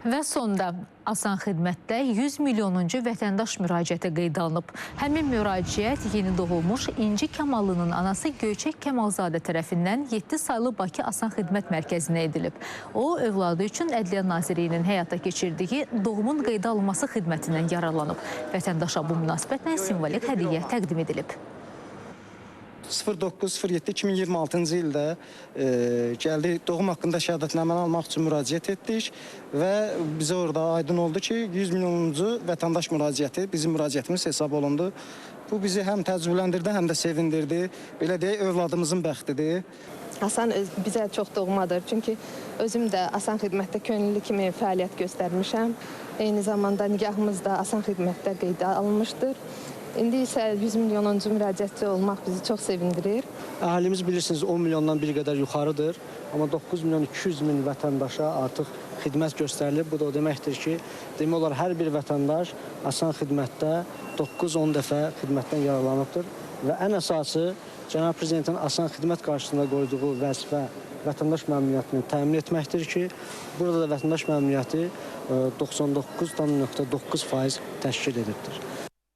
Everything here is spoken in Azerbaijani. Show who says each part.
Speaker 1: Və sonda Asan Xidmətdə 100 milyonuncu vətəndaş müraciəti qeydə alınıb. Həmin müraciət yeni doğulmuş İnci Kamallının anası Göyçək Kəmalzadə tərəfindən 7 saylı Bakı Asan Xidmət Mərkəzinə edilib. O, övladı üçün Ədliyyə Nazirliyinin həyata keçirdiyi doğumun qeydə alınması xidmətindən yararlanıb. Vətəndaşa bu münasibətlə simvolik hədiyyə təqdim edilib.
Speaker 2: 09.07.2026-cı ildə gəldik, doğum haqqında şəhadətnaməni almaq üçün müraciət etdik və bizə orada aydın oldu ki, 100 milyonuncu vətəndaş müraciəti bizim müraciətimiz hesab olundu. Bu bizi həm təəccübləndirdi, həm də sevindirdi. Belə deyək, övladımızın bəxtidir.
Speaker 3: Asan bizə çox doğmadır, çünki özüm də Asan Xidmətdə könüllü kimi fəaliyyət göstərmişəm. Eyni zamanda nigahımız da Asan Xidmətdə qeydə alınmışdır. İndi isə 100 milyonuncu müraciətçi olmaq bizi çox sevindirir.
Speaker 4: Əhalimiz bilirsiniz 10 milyondan bir qədər yuxarıdır. Amma 9 milyon 200 min vətəndaşa artıq xidmət göstərilib. Bu da o deməkdir ki, demək olar hər bir vətəndaş Asan Xidmətdə 9-10 dəfə xidmətdən yararlanıbdır. Və ən əsası Cənab Prezidentin Asan Xidmət qarşısında qoyduğu vəzifə vətəndaş məmnuniyyətini təmin etməkdir ki, burada da vətəndaş məmnuniyyəti 99,9% təşkil edibdir.